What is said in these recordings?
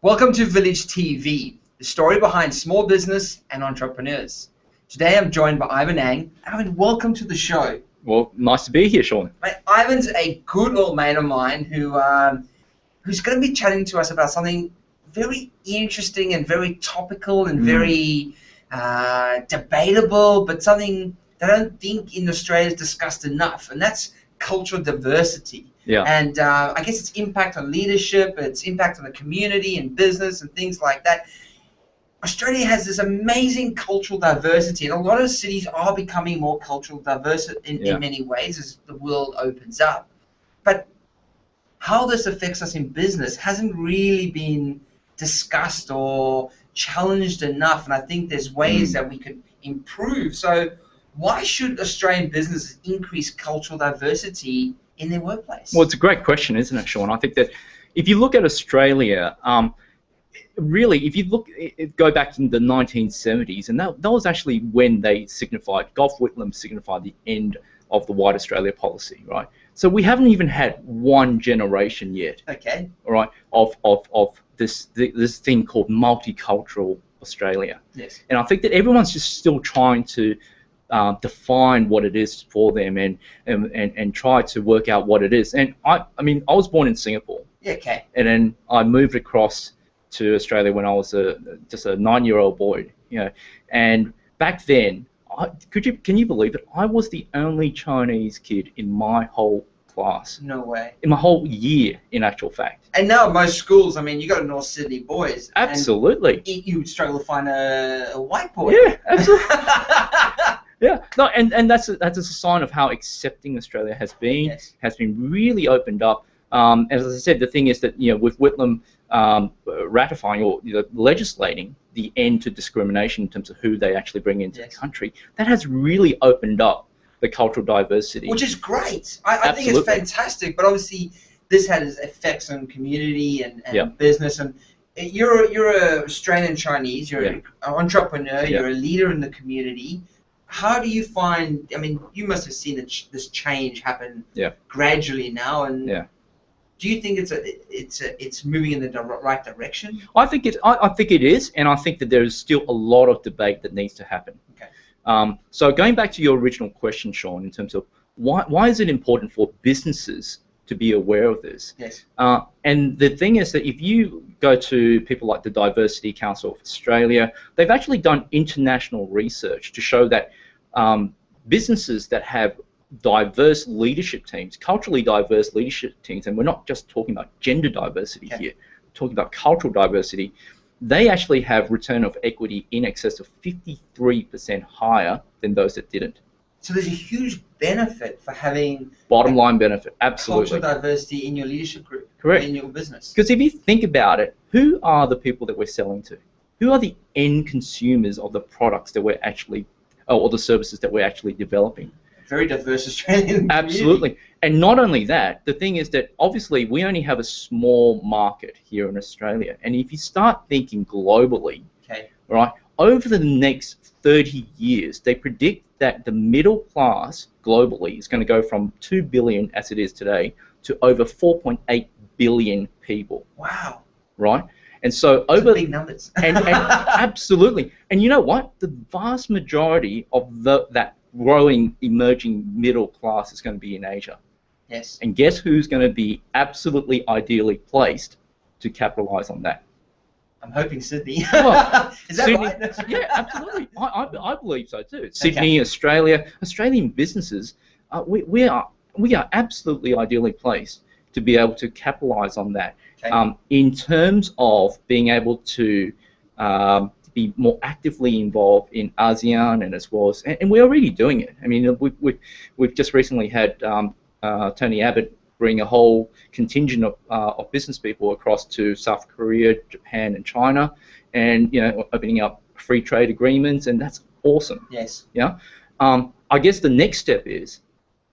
Welcome to VillageTV, the story behind small business and entrepreneurs. Today I'm joined by Ivan Ang. Ivan, welcome to the show. Well, nice to be here, Sean. Ivan's a good old mate of mine who's going to be chatting to us about something very interesting and very topical and very debatable, but something that I don't think in Australia is discussed enough, and that's cultural diversity. Yeah. And I guess its impact on leadership, its impact on the community and business and things like that. Australia has this amazing cultural diversity, and a lot of cities are becoming more cultural diverse in many ways as the world opens up. But how this affects us in business hasn't really been discussed or challenged enough, and I think there's ways that we could improve. So why should Australian businesses increase cultural diversity in their workplace? Well, it's a great question, isn't it, Sean? I think that if you look at Australia, really, if you go back in the 1970s, and that was actually when they signified, Gough Whitlam signified the end of the White Australia policy, right? So we haven't even had one generation yet, okay, all right, of this thing called multicultural Australia. Yes. And I think that everyone's just still trying to define what it is for them and try to work out what it is. And I mean, I was born in Singapore. Yeah, okay. And then I moved across to Australia when I was just a 9-year-old boy, you know. And back then, can you believe it? I was the only Chinese kid in my whole class. No way. In my whole year, in actual fact. And now most schools, I mean, you got North Sydney boys. Absolutely. And you would struggle to find a white boy. Yeah, absolutely. Yeah, no, and that's a sign of how accepting Australia has been. Yes. Has been really opened up. As I said, the thing is that, you know, with Whitlam ratifying or legislating the end to discrimination in terms of who they actually bring into the country, that has really opened up the cultural diversity. Which is great. I think it's fantastic, but obviously this has effects on community and business. And you're a Australian Chinese, you're an entrepreneur, you're a leader in the community. How do you find, I mean, you must have seen this change happen gradually now, and do you think it's moving in the right direction? I think it is, and I think that there is still a lot of debate that needs to happen. Okay. So going back to your original question, Sean, in terms of why is it important for businesses to be aware of this? Yes. And the thing is that if you go to people like the Diversity Council of Australia, they've actually done international research to show that businesses that have diverse leadership teams, culturally diverse leadership teams, and we're not just talking about gender diversity here, we're talking about cultural diversity, they actually have return of equity in excess of 53% higher than those that didn't. So there's a huge benefit for having bottom line benefit, absolutely. Cultural diversity in your leadership group, correct, in your business. Because if you think about it, who are the people that we're selling to? Who are the end consumers of the products that we're actually, or the services that we're actually developing? Very diverse Australian Absolutely. community. And not only that, the thing is that obviously we only have a small market here in Australia. And if you start thinking globally, right, over the next 30 years, they predict that the middle class globally is going to go from 2 billion as it is today to over 4.8 billion people. Wow. Right? And so over big numbers. and absolutely. And you know what? The vast majority of that growing, emerging middle class is going to be in Asia. Yes. And guess who's going to be absolutely ideally placed to capitalize on that? I'm hoping Sydney. Well, is that Sydney, right? Yeah, absolutely. I believe so too. Sydney, Australia, Australian businesses, we are absolutely ideally placed to be able to capitalize on that. In terms of being able to be more actively involved in ASEAN and as well as, and we're already doing it. I mean, we've just recently had Tony Abbott bring a whole contingent of business people across to South Korea, Japan, and China, and opening up free trade agreements, and that's awesome. Yes. Yeah. I guess the next step is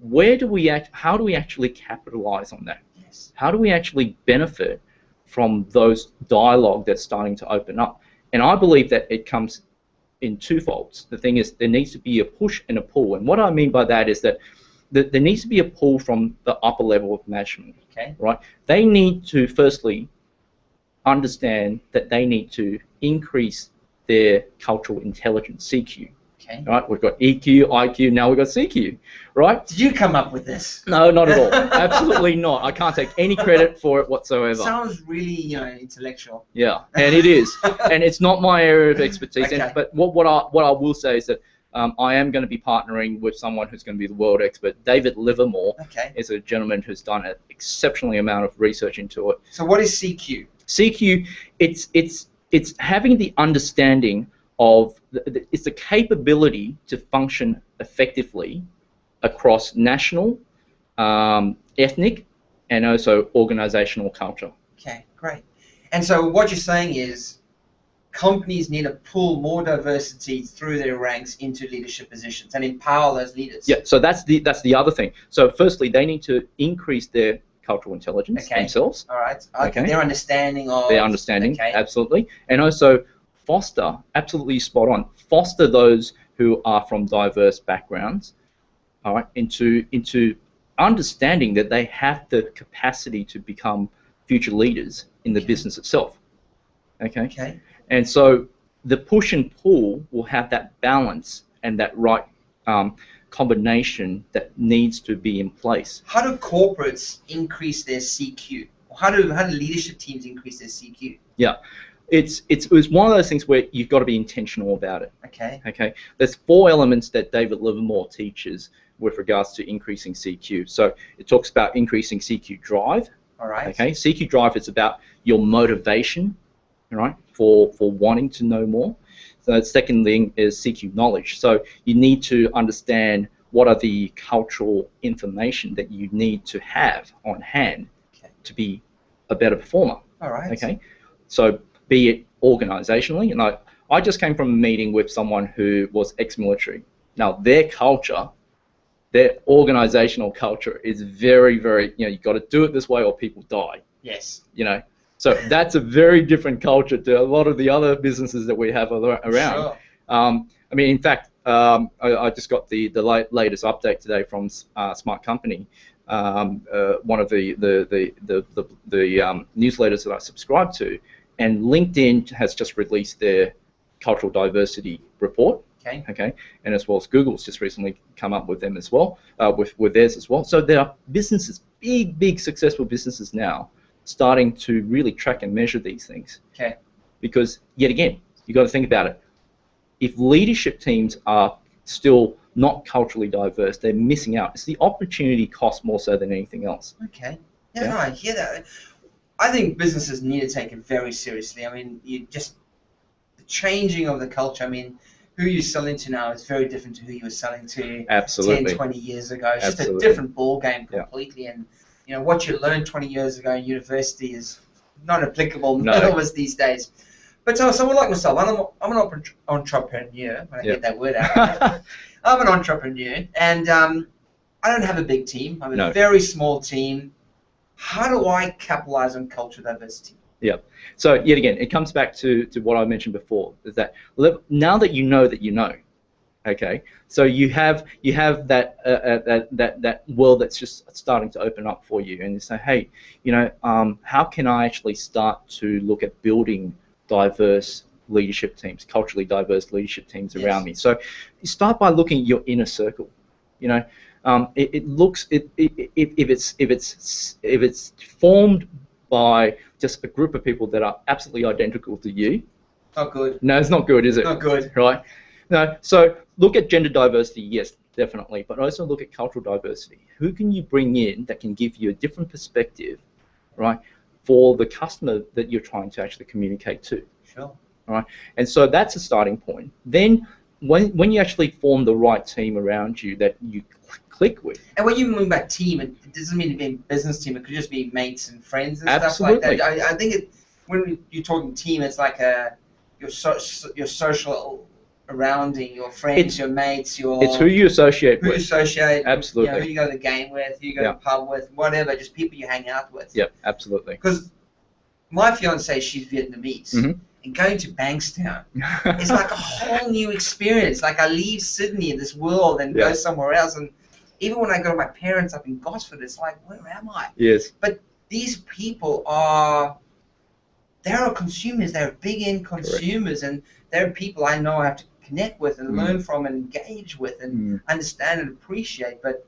how do we actually capitalize on that? Yes. How do we actually benefit from those dialogue that's starting to open up? And I believe that it comes in two folds. The thing is, there needs to be a push and a pull. And what I mean by that is that there needs to be a pull from the upper level of management. Okay. Right? They need to firstly understand that they need to increase their cultural intelligence, CQ. Okay. Right, we've got EQ, IQ, now we've got CQ, right? Did you come up with this? No, not at all. Absolutely not. I can't take any credit for it whatsoever. Sounds really, intellectual. Yeah, and it is, and it's not my area of expertise. Okay. But what I will say is that I am going to be partnering with someone who's going to be the world expert. David Livermore is a gentleman who's done an exceptional amount of research into it. So what is CQ? CQ, it's having the understanding of it's the capability to function effectively across national, ethnic, and also organizational culture. Okay, great. And so what you're saying is companies need to pull more diversity through their ranks into leadership positions and empower those leaders. Yeah, so that's the other thing. So firstly, they need to increase their cultural intelligence themselves. All right. Okay. Their understanding of... Their understanding, absolutely. And also foster, absolutely spot on, foster those who are from diverse backgrounds, all right, into understanding that they have the capacity to become future leaders in the business itself. Okay. And so the push and pull will have that balance and that right combination that needs to be in place. How do corporates increase their CQ? How do leadership teams increase their CQ? Yeah. It's one of those things where you've got to be intentional about it. Okay. There's 4 elements that David Livermore teaches with regards to increasing CQ. So it talks about increasing CQ drive. All right. Okay. CQ drive is about your motivation, right, for wanting to know more. So the second thing is CQ knowledge. So you need to understand what are the cultural information that you need to have on hand to be a better performer. All right. Okay. So be it organizationally, and I just came from a meeting with someone who was ex-military. Now their culture, their organizational culture is very, very, you've got to do it this way or people die. Yes. So that's a very different culture to a lot of the other businesses that we have around. Sure. I mean, in fact, I just got the latest update today from Smart Company. One of the newsletters that I subscribe to, and LinkedIn has just released their cultural diversity report. Okay, and as well as Google's just recently come up with them as well, with theirs as well. So there are businesses, big successful businesses now, starting to really track and measure these things. Okay. Because yet again, you've got to think about it. If leadership teams are still not culturally diverse, they're missing out. It's the opportunity cost more so than anything else. Okay. Yeah, no, I hear that. I think businesses need to take it very seriously. I mean, the changing of the culture. I mean, who you're selling to now is very different to who you were selling to 10, 20 years ago. It's just a different ball game completely. And what you learned 20 years ago in university is not applicable nowadays these days. But someone like myself, I'm an entrepreneur. When I get that word out, I'm an entrepreneur, and I don't have a big team. I'm a very small team. How do I capitalize on cultural diversity? Yeah. So yet again, it comes back to what I mentioned before, is that now that you know, okay, so you have that world that's just starting to open up for you, and you say, hey, how can I actually start to look at building diverse leadership teams, culturally diverse leadership teams around me? So you start by looking at your inner circle. If it's formed by just a group of people that are absolutely identical to you. Not good. No, it's not good, is it? Not good. Right? No. So look at gender diversity, yes, definitely, but also look at cultural diversity. Who can you bring in that can give you a different perspective, right, for the customer that you're trying to actually communicate to? Sure. All right? And so that's a starting point. Then when you actually form the right team around you that you click with. And when you mean by team, it doesn't mean to be a business team. It could just be mates and friends and Absolutely. stuff like that. I think when you're talking team, it's like your social surrounding, your friends, your mates, It's who you associate with. Absolutely. Who you go to the game with, who you go to the pub with, whatever, just people you hang out with. Yeah, absolutely. Because my fiance, she's Vietnamese. Mm-hmm. And going to Bankstown is like a whole new experience. Like I leave Sydney in this world and go somewhere else. And even when I go to my parents up in Gosford, it's like, where am I? Yes. But these people are they are consumers. They're big end consumers, and they're people I know I have to connect with and learn from and engage with and understand and appreciate. But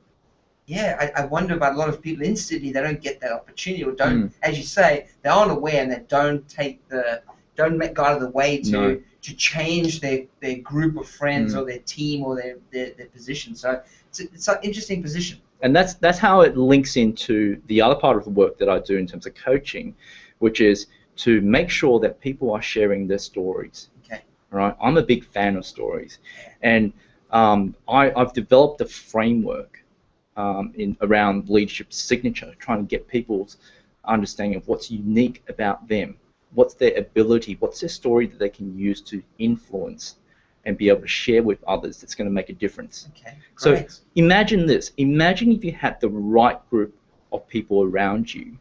yeah, I wonder about a lot of people in Sydney. They don't get that opportunity, or don't, as you say, they aren't aware, and they don't go out of the way to change their group of friends or their team or their position. So it's an interesting position. And that's how it links into the other part of the work that I do in terms of coaching, which is to make sure that people are sharing their stories. Okay. Right. I'm a big fan of stories, and I've developed a framework around leadership signature, trying to get people's understanding of what's unique about them, what's their ability, what's their story that they can use to influence and be able to share with others that's going to make a difference. Okay, great. So imagine this. Imagine if you had the right group of people around you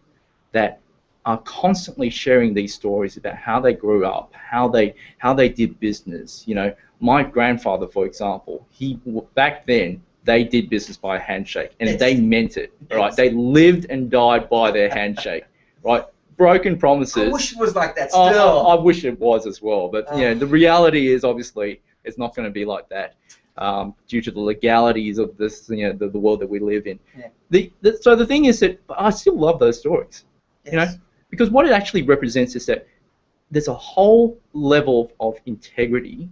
that are constantly sharing these stories about how they grew up, how they did business. You know, my grandfather, for example, back then they did business by a handshake, and they meant it. Right? They lived and died by their handshake. Right? Broken promises. I wish it was like that still. I wish it was as well, but you know, the reality is obviously it's not going to be like that due to the legalities of this, you know, the world that we live in. Yeah. So the thing is that I still love those stories, you know, because what it actually represents is that there's a whole level of integrity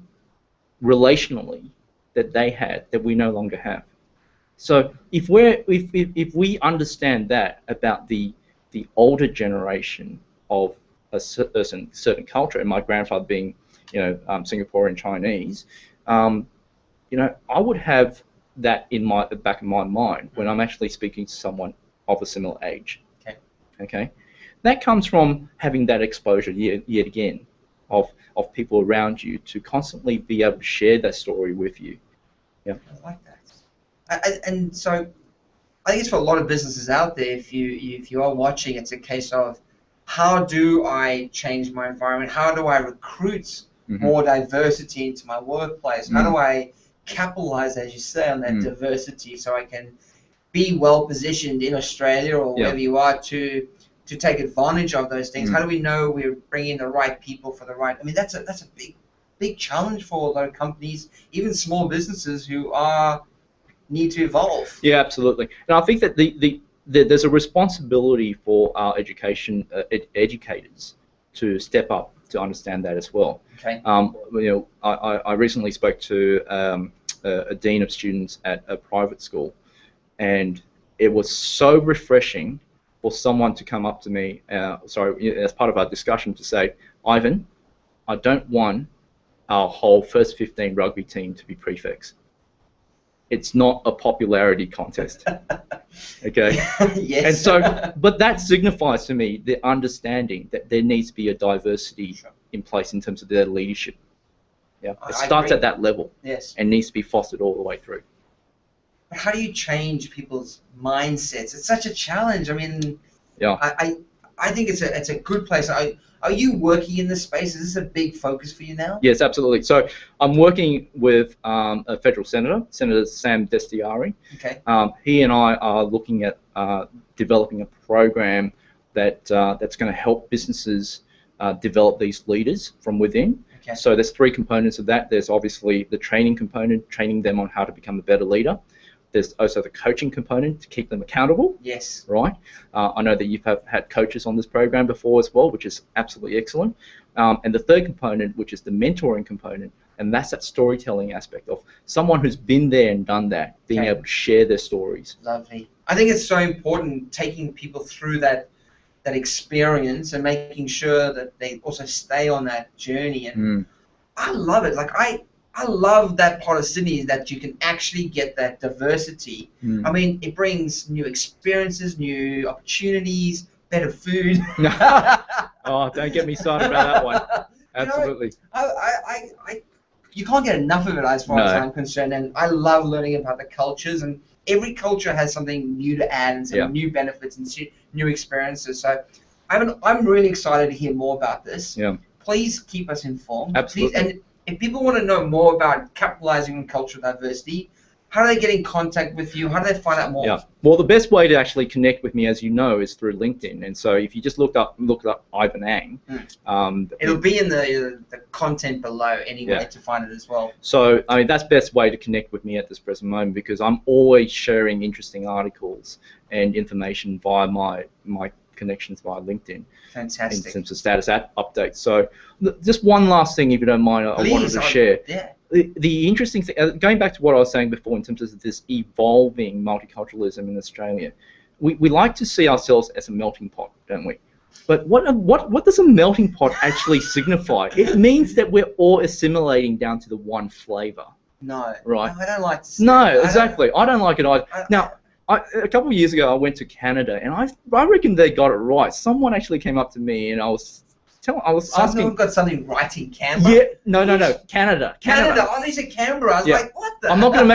relationally that they had that we no longer have. So if we understand that about the older generation of a certain culture, and my grandfather being, you know, Singaporean Chinese, you know, I would have that in the back of my mind when I'm actually speaking to someone of a similar age. Okay, that comes from having that exposure yet again of people around you to constantly be able to share that story with you. Yeah, I like that. And so I think it's for a lot of businesses out there. If you are watching, it's a case of how do I change my environment? How do I recruit more diversity into my workplace? How do I capitalize, as you say, on that diversity so I can be well positioned in Australia or wherever you are to take advantage of those things? How do we know we're bringing the right people for the right? I mean, that's a big challenge for a lot of companies, even small businesses who need to evolve. Yeah, absolutely. And I think that there's a responsibility for our educators to step up to understand that as well. Okay. You know, I recently spoke to a dean of students at a private school, and it was so refreshing for someone to come up to me, as part of our discussion, to say, Ivan, I don't want our whole first 15 rugby team to be prefects. It's not a popularity contest. Okay? Yes. And so, but that signifies to me the understanding that there needs to be a diversity in place in terms of their leadership. Yeah, it starts at that level. Yes. And needs to be fostered all the way through. But how do you change people's mindsets? It's such a challenge. I mean, yeah. I think it's a good place. Are you working in this space? Is this a big focus for you now? Yes, absolutely. So I'm working with a federal senator, Senator Sam Destiari. Okay. He and I are looking at developing a program that's going to help businesses develop these leaders from within. Okay. So there's three components of that. There's obviously the training component, training them on how to become a better leader. There's also the coaching component to keep them accountable. Yes. Right. I know that you've had coaches on this program before as well, which is absolutely excellent. And the third component, which is the mentoring component, and that's that storytelling aspect of someone who's been there and done that, being able to share their stories. Lovely. I think it's so important taking people through that experience and making sure that they also stay on that journey. And I love it. Like I love that part of Sydney that you can actually get that diversity. I mean, it brings new experiences, new opportunities, better food. Oh, don't get me started about that one. Absolutely. You can't get enough of it as far as I'm concerned, and I love learning about the cultures, and every culture has something new to add and some new benefits and new experiences. So I'm really excited to hear more about this. Yeah. Please keep us informed. Absolutely. Please, and if people want to know more about capitalizing on cultural diversity, How do they get in contact with you? How do they find out more? Yeah. Well, the best way to actually connect with me, as you know, is through LinkedIn. And so if you just look up Ivan Ang, it'll be in the content below anyway to find it as well. So I mean, that's the best way to connect with me at this present moment, because I'm always sharing interesting articles and information via my connections via LinkedIn. Fantastic. In terms of status updates. So just one last thing, if you don't mind, I wanted to share. Yeah. The interesting thing, going back to what I was saying before in terms of this evolving multiculturalism in Australia, we like to see ourselves as a melting pot, don't we? But what does a melting pot actually signify? It means that we're all assimilating down to the one flavour. No. Right. No, I don't like to see No, that. exactly. I don't like it either. Now, a couple of years ago, I went to Canada, and I reckon they got it right. Someone actually came up to me, and I was asking. Someone got something right in Canberra. Yeah, no, Canada. Oh, they said Canberra. I was like, what the? I'm not going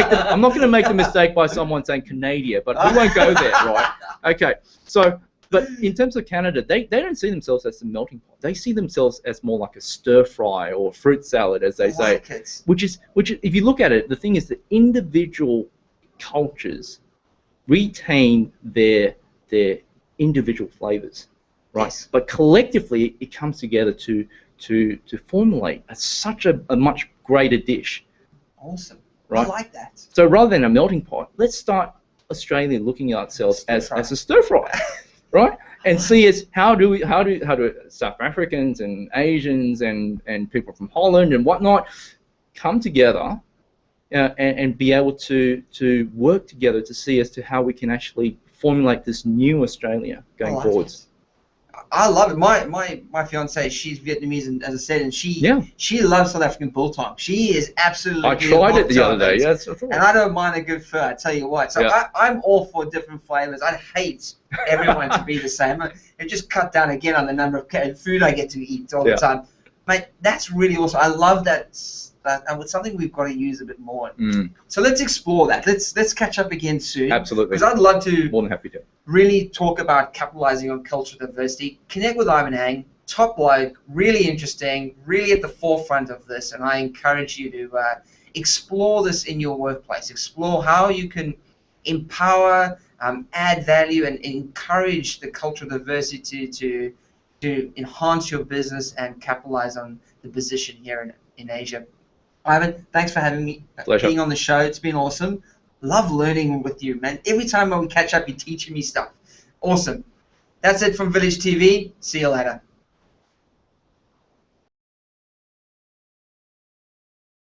to make the mistake by someone saying Canada, but we won't go there, right? Okay. So, but in terms of Canada, they don't see themselves as the melting pot. They see themselves as more like a stir fry or fruit salad, as they say. Which is, if you look at it, the thing is that individual cultures retain their individual flavors, right? Yes. But collectively, it comes together to formulate such a much greater dish. Awesome. Right? I like that. So rather than a melting pot, let's start Australia looking at ourselves as a stir fry, right? And see how do South Africans and Asians and people from Holland and whatnot come together and be able to work together to see as to how we can actually formulate this new Australia going forwards. I love it. My fiance, she's Vietnamese, and as I said, and she loves South African biltong. She is absolutely. I tried it the other day. Yes, and I don't mind a good fur. I tell you what. So I'm all for different flavors. I hate everyone to be the same. It just cut down again on the number of food I get to eat all the time. Mate, that's really awesome. I love that. And it's something we've got to use a bit more. So let's explore that. Let's catch up again soon. Absolutely. Because I'd love to. More than happy to. Really talk about capitalizing on cultural diversity. Connect with Ivan Ang, top bloke, really interesting, really at the forefront of this, and I encourage you to explore this in your workplace. Explore how you can empower, add value, and encourage the cultural diversity to enhance your business and capitalize on the position here in Asia. Ivan, thanks for having me, being on the show. It's been awesome. Love learning with you, man. Every time when we catch up, you're teaching me stuff. Awesome. That's it from Village TV. See you later.